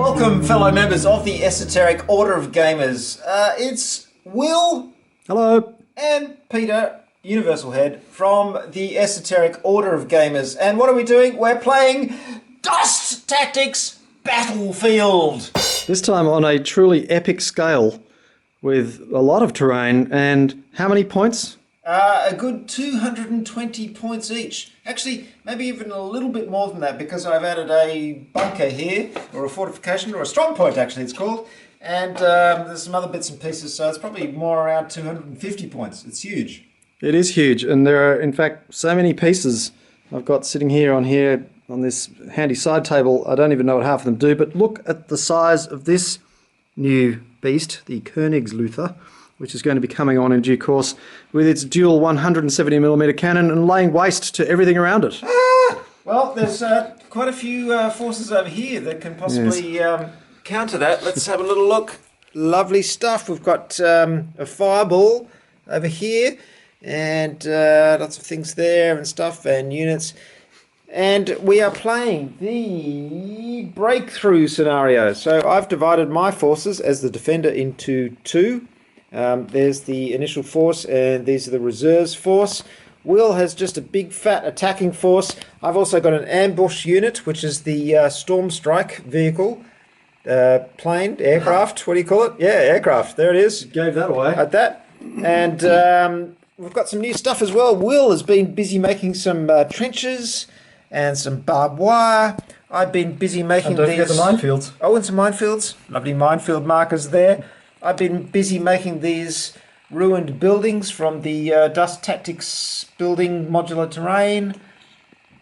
Welcome, fellow members of the Esoteric Order of Gamers. It's Will. Hello. And Peter, Universal Head, from the Esoteric Order of Gamers. And what are we doing? We're playing Dust Tactics Battlefield. This time on a truly epic scale with a lot of terrain. And how many points? A good 220 points each. Actually, maybe even a little bit more than that, because I've added a bunker here, or a fortification, or a strong point actually it's called. And there's some other bits and pieces, so it's probably more around 250 points. It's huge. It is huge, and there are in fact so many pieces I've got sitting here on this handy side table. I don't even know what half of them do, but look at the size of this new beast, the Königsluthor, which is going to be coming on in due course with its dual 170mm cannon and laying waste to everything around it. Well, there's quite a few forces over here that can possibly counter that. Let's have a little look. Lovely stuff. We've got a fireball over here and lots of things there and stuff and units. And we are playing the breakthrough scenario. So I've divided my forces as the defender into two. There's the initial force and these are the reserves force. Will has just a big fat attacking force. I've also got an ambush unit, which is the Storm Strike vehicle. Plane, aircraft, what do you call it? Yeah, aircraft, there it is. Gave that away. At that. And we've got some new stuff as well. Will has been busy making some trenches and some barbed wire. I've been busy making don't forget the minefields. Oh, and some minefields. Lovely minefield markers there. I've been busy making these ruined buildings from the Dust Tactics building modular terrain,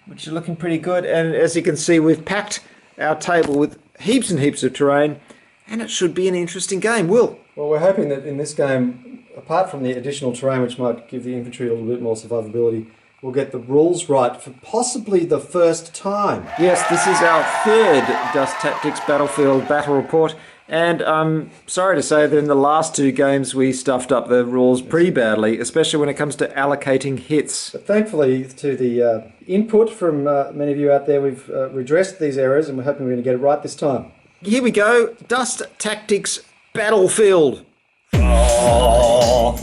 which are looking pretty good. And as you can see, we've packed our table with heaps and heaps of terrain, and it should be an interesting game. Will? Well, we're hoping that in this game, apart from the additional terrain, which might give the infantry a little bit more survivability, we'll get the rules right for possibly the first time. Yes, this is our third Dust Tactics Battlefield battle report. And I'm sorry to say that in the last two games we stuffed up the rules pretty badly, especially when it comes to allocating hits. But thankfully, to the input from many of you out there, we've redressed these errors and we're hoping we're going to get it right this time. Here we go, Dust Tactics Battlefield. Oh.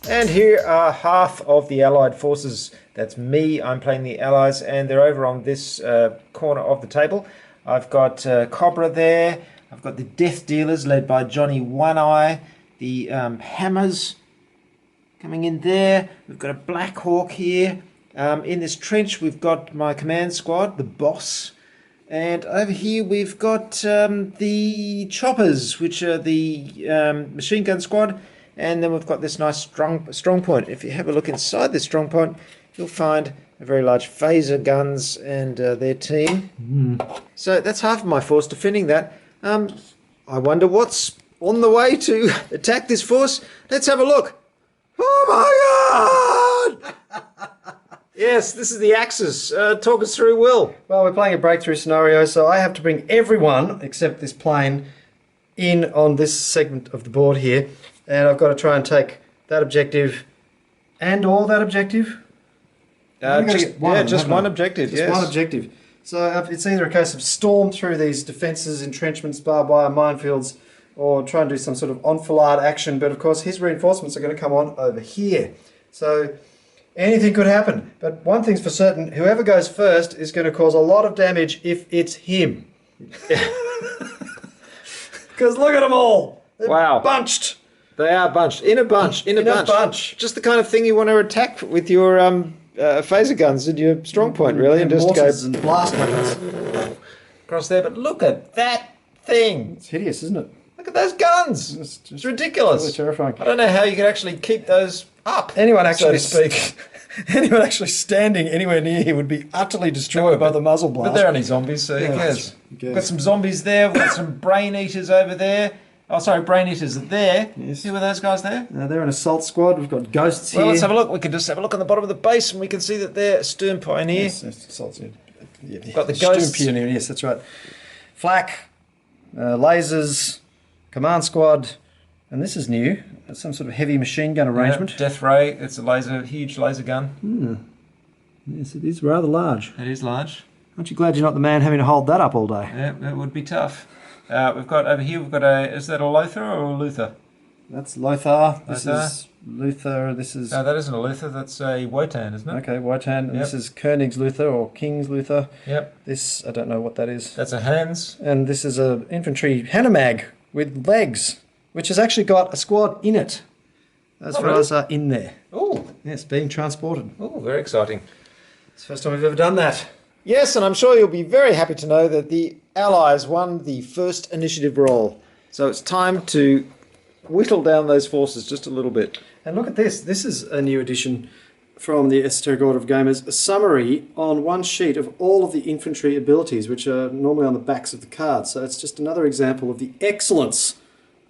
And here are half of the Allied forces. That's me, I'm playing the Allies, and they're over on this corner of the table. I've got Cobra there. I've got the Death Dealers led by Johnny One Eye, the Hammers coming in there. We've got a Black Hawk here. In this trench we've got my command squad, the Boss. And over here we've got the Choppers, which are the machine gun squad. And then we've got this nice strong point. If you have a look inside this strong point, you'll find a very large phaser guns and their team. So that's half of my force defending that. I wonder what's on the way to attack this force. Let's have a look. Oh my God! Yes, this is the Axis. Talk us through, Will. Well, we're playing a breakthrough scenario, so I have to bring everyone except this plane in on this segment of the board here. And I've got to try and take that objective and all that objective. Just one objective, Just one objective. So it's either a case of storm through these defences, entrenchments, barbed wire, minefields, or try and do some sort of enfilade action. But of course his reinforcements are going to come on over here. So anything could happen. But one thing's for certain, whoever goes first is going to cause a lot of damage if it's him. Because look at them all. They're bunched. They are bunched. In a bunch. In a bunch. Just the kind of thing you want to attack with your phaser guns and your strong point, really, and just go and blast weapons across there. But look at that thing! It's hideous, isn't it? Look at those guns! It's ridiculous. Really terrifying. I don't know how you can actually keep those up. Anyone actually anyone actually standing anywhere near here would be utterly destroyed by the muzzle blast. But they're only zombies, so who cares? We've got some zombies there. We've got some brain eaters over there. Oh, sorry, brain eaters are there. Yes. Who are those guys there? They're an assault squad. We've got ghosts here. Well, let's have a look. We can just have a look on the bottom of the base and we can see that they're Sturm Pioneer. Yes, assault. Yeah, got the ghosts. Sturm Pioneer, yes, that's right. Flak, lasers, command squad, and this is new. Some sort of heavy machine gun arrangement. Yeah, Death Ray. It's a huge laser gun. Yes, it is rather large. It is large. Aren't you glad you're not the man having to hold that up all day? Yeah, that would be tough. We've got over here, we've got is that a Lothar or a Luther? That's Lothar. This Lothar? is Luther. This is... No, that isn't a Luther, that's a Wotan, isn't it? Okay, Wotan. And Yep. this is König's Luther or King's Luther. Yep. This, I don't know what that is. That's a Hans. And this is a infantry Hanomag with legs, which has actually got a squad in it. Those fellas are in there. Oh, Yes, being transported. oh, very exciting. It's the first time we've ever done that. Yes, and I'm sure you'll be very happy to know that the Allies won the first initiative roll. So it's time to whittle down those forces just a little bit. And look at this. This is a new edition from the Esoteric Order of Gamers. A summary on one sheet of all of the infantry abilities, which are normally on the backs of the cards. So it's just another example of the excellence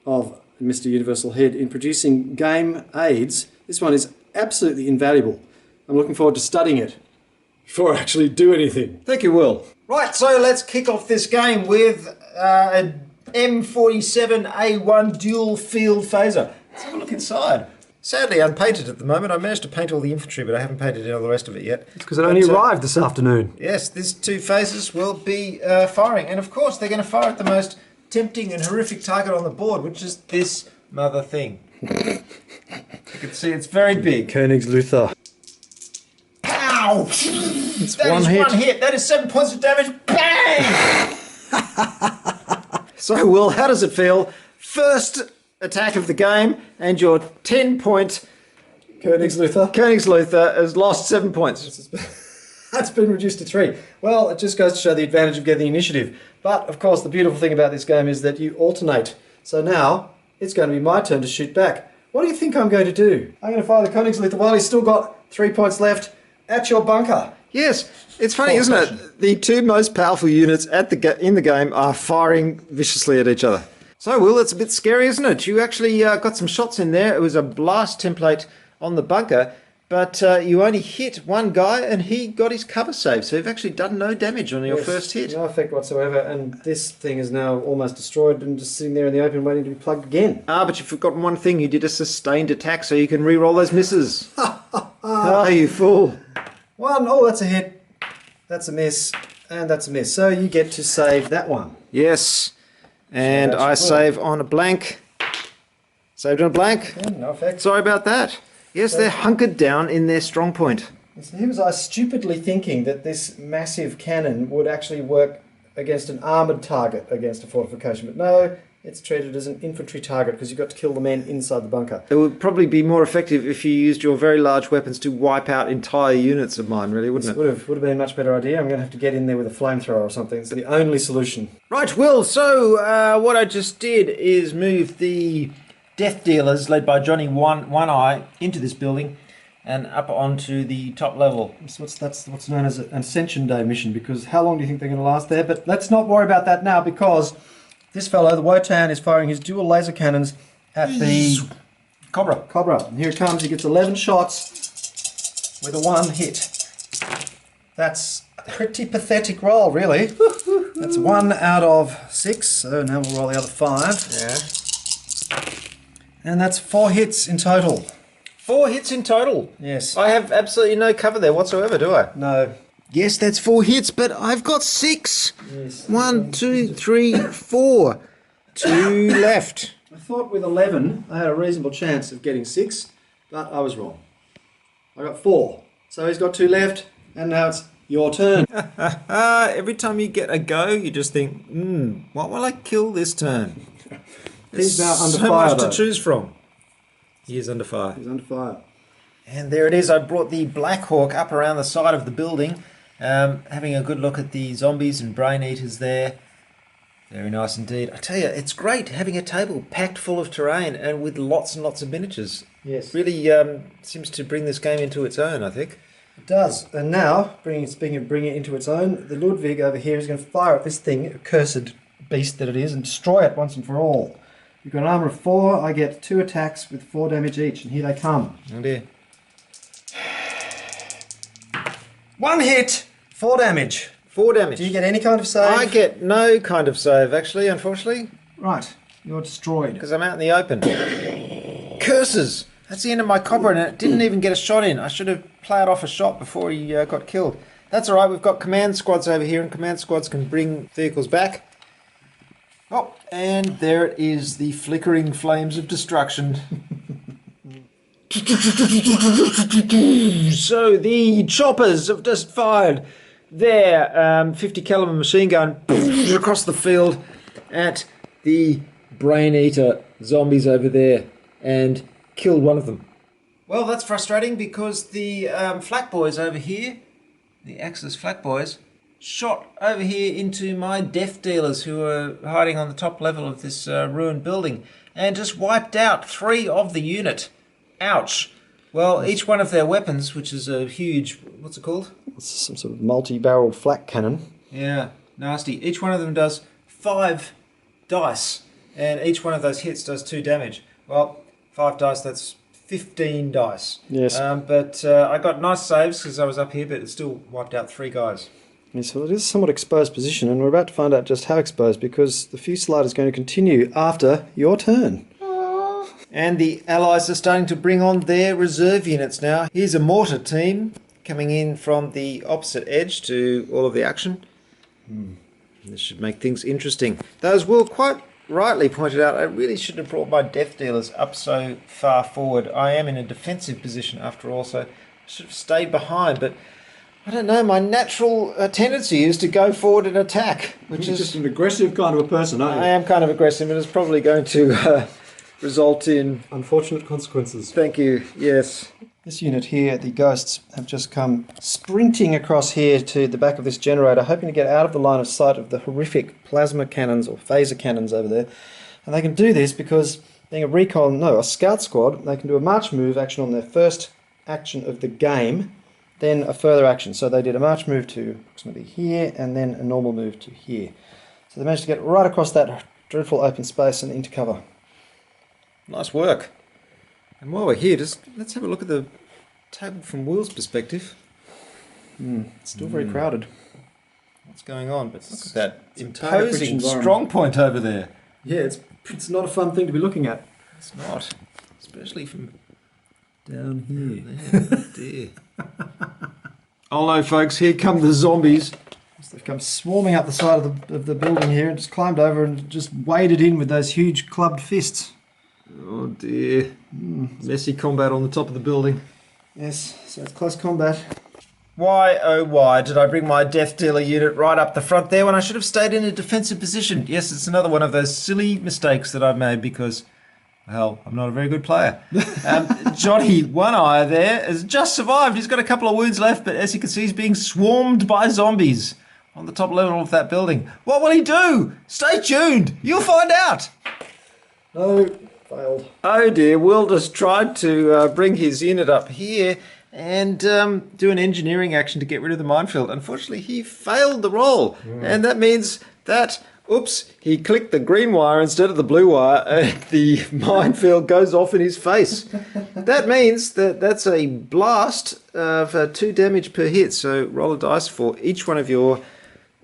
of Mr. Universal Head in producing game aids. This one is absolutely invaluable. I'm looking forward to studying it before I actually do anything. Thank you, Will. Right, so let's kick off this game with a M47A1 dual field phaser. Let's have a look inside. Sadly unpainted at the moment. I managed to paint all the infantry, but I haven't painted all the rest of it yet. It's because it only arrived this afternoon. Yes, these two phasers will be firing. And of course, they're going to fire at the most tempting and horrific target on the board, which is this mother thing. You can see it's very big. König's Luther. Ow! It's That one is hit. one hit. That is 7 points of damage. Bang! So, Will, how does it feel? First attack of the game, and your 10-point König's Luther. König's Luther has lost 7 points. That's been reduced to 3. Well, it just goes to show the advantage of getting the initiative. But, of course, the beautiful thing about this game is that you alternate. So now, it's going to be my turn to shoot back. What do you think I'm going to do? I'm going to fire the König's Luther while he's still got 3 points left at your bunker. Yes, it's funny, isn't it? The two most powerful units in the game are firing viciously at each other. So, Will, it's a bit scary, isn't it? You actually got some shots in there. It was a blast template on the bunker, but you only hit one guy and he got his cover save. So you've actually done no damage on your first hit. No effect whatsoever, and this thing is now almost destroyed and just sitting there in the open waiting to be plugged again. Ah, but you've forgotten one thing. You did a sustained attack so you can re-roll those misses. Ah, you fool. One, oh, that's a hit, that's a miss, and that's a miss. So you get to save that one. Yes. And that's I cool. save on a blank. Saved on a blank. Yeah, no effect. Sorry about that. Yes, they're hunkered down in their strong point. So here was I stupidly thinking that this massive cannon would actually work against an armoured target against a fortification. But no, it's treated as an infantry target because you've got to kill the men inside the bunker. It would probably be more effective if you used your very large weapons to wipe out entire units of mine, really, wouldn't it? Would have been a much better idea. I'm going to have to get in there with a flamethrower or something. It's the only solution. Right, Will, so what I just did is move the Death Dealers, led by Johnny One Eye, into this building and up onto the top level. So that's what's known as an Ascension Day mission, because how long do you think they're going to last there? But let's not worry about that now, because this fellow, the Wotan, is firing his dual laser cannons at the Cobra. And here it comes. He gets 11 shots with a 1 hit. That's a pretty pathetic roll, really. That's 1 out of 6. So now we'll roll the other 5. Yeah. And that's 4 hits in total. 4 hits in total. Yes. I have absolutely no cover there whatsoever, do I? No. Yes, that's 4 hits, but I've got 6. Yes. 1, 2, 3, 4. 2 left. I thought with 11 I had a reasonable chance of getting 6, but I was wrong. I got 4. So he's got 2 left, and now it's your turn. Every time you get a go, you just think, what will I kill this turn? He's now under so fire, much though. to choose from. He is under fire. He's under fire. And there it is. I brought the Black Hawk up around the side of the building, having a good look at the zombies and brain eaters there. Very nice indeed. I tell you, it's great having a table packed full of terrain and with lots and lots of miniatures. Yes. Really seems to bring this game into its own, I think. It does. And now, speaking of bringing it into its own, the Ludwig over here is going to fire at this thing, accursed beast that it is, and destroy it once and for all. You've got an armour of 4. I get 2 attacks with 4 damage each, and here they come. Oh dear. 1 hit, 4 damage. 4 damage. Do you get any kind of save? I get no kind of save, actually, unfortunately, Right, you're destroyed. because I'm out in the open. Curses! That's the end of my Cobra, and it didn't even get a shot in. I should have played off a shot before he got killed. That's all right. We've got command squads over here, and command squads can bring vehicles back. Oh, and there it is, the flickering flames of destruction. So the choppers have just fired their 50 caliber machine gun across the field at the brain eater zombies over there and killed one of them. Well, that's frustrating because the flak boys over here, the Axis flak boys, shot over here into my death dealers who are hiding on the top level of this ruined building and just wiped out 3 of the unit. Ouch. Well, each one of their weapons, which is a huge, what's it called? It's some sort of multi-barreled flak cannon. Yeah, nasty. Each one of them does 5 dice, and each one of those hits does 2 damage. Well, 5 dice, that's 15 dice. Yes. But I got nice saves because I was up here, but it still wiped out 3 guys. Yes, well, it is a somewhat exposed position, and we're about to find out just how exposed, because the fusillade is going to continue after your turn. And the Allies are starting to bring on their reserve units now. Here's a mortar team coming in from the opposite edge to all of the action. This should make things interesting. Though, as Will quite rightly pointed out, I really shouldn't have brought my death dealers up so far forward. I am in a defensive position after all, so I should have stayed behind. But I don't know, my natural tendency is to go forward and attack, which is just an aggressive kind of a person, aren't you? I am kind of aggressive, and it's probably going to result in unfortunate consequences. Thank you, yes. This unit here, the Ghosts, have just come sprinting across here to the back of this generator, hoping to get out of the line of sight of the horrific plasma cannons or phaser cannons over there. And they can do this because, being a scout squad, they can do a march move action on their first action of the game, then a further action. So they did a march move to approximately here, and then a normal move to here. So they managed to get right across that dreadful open space and into cover. Nice work. And while we're here, let's have a look at the table from Will's perspective. It's still very crowded. What's going on? But look at that imposing strong point over there. Yeah, it's not a fun thing to be looking at. It's not. Especially from down here. Oh dear. Oh no, folks, here come the zombies. They've come swarming up the side of the building here and just climbed over and just waded in with those huge clubbed fists. Oh dear. Messy combat on the top of the building. Yes, so it's close combat. Why, oh why, did I bring my Death Dealer unit right up the front there when I should have stayed in a defensive position? Yes, it's another one of those silly mistakes that I've made because, well, I'm not a very good player. Johnny One Eye there has just survived. He's got a couple of wounds left, but as you can see, he's being swarmed by zombies on the top level of that building. What will he do? Stay tuned. You'll find out. No. Failed. Oh dear, Will just tried to bring his unit up here and do an engineering action to get rid of the minefield. Unfortunately, he failed the roll. And that means that, oops, he clicked the green wire instead of the blue wire and the minefield goes off in his face. That means that that's a blast of 2 damage per hit. So roll a dice for each one of your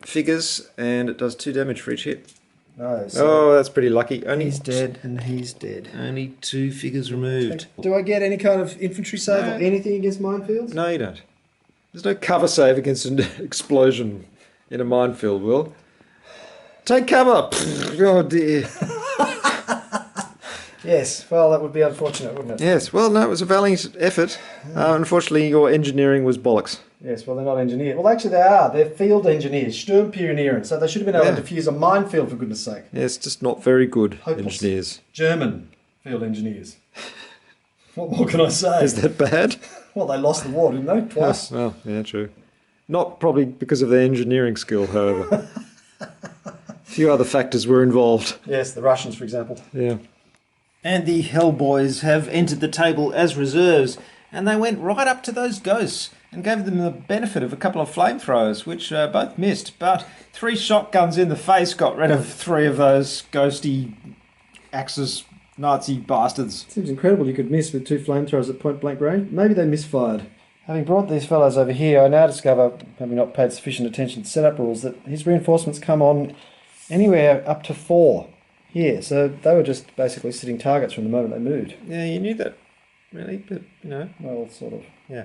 figures and it does 2 damage for each hit. No, so that's pretty lucky. He's dead and he's dead. Only 2 figures removed. Do I get any kind of infantry save or anything against minefields? No, you don't. There's no cover save against an explosion in a minefield, Will. Take cover! Oh dear. Yes, well, that would be unfortunate, wouldn't it? Yes, well, no, it was a valiant effort. Unfortunately, your engineering was bollocks. Yes, well, they're not engineers. Well, actually, they are. They're field engineers, Sturmpionieren. So they should have been able to defuse a minefield, for goodness sake. Yes, just not very good Hopeless. engineers. German field engineers. What more can I say? Is that bad? Well, they lost the war, didn't they? Twice. Well, yeah, true. Not probably because of their engineering skill, however. A few other factors were involved. Yes, the Russians, for example. Yeah. And the Hellboys have entered the table as reserves, and they went right up to those ghosts and gave them the benefit of a couple of flamethrowers, which both missed. But 3 shotguns in the face got rid of 3 of those ghosty Axis Nazi bastards. Seems incredible you could miss with 2 flamethrowers at point blank range. Maybe they misfired. Having brought these fellows over here, I now discover, having not paid sufficient attention to setup rules, that his reinforcements come on anywhere up to 4 here. So they were just basically sitting targets from the moment they moved. Yeah, you knew that, really, but, Well, sort of. Yeah.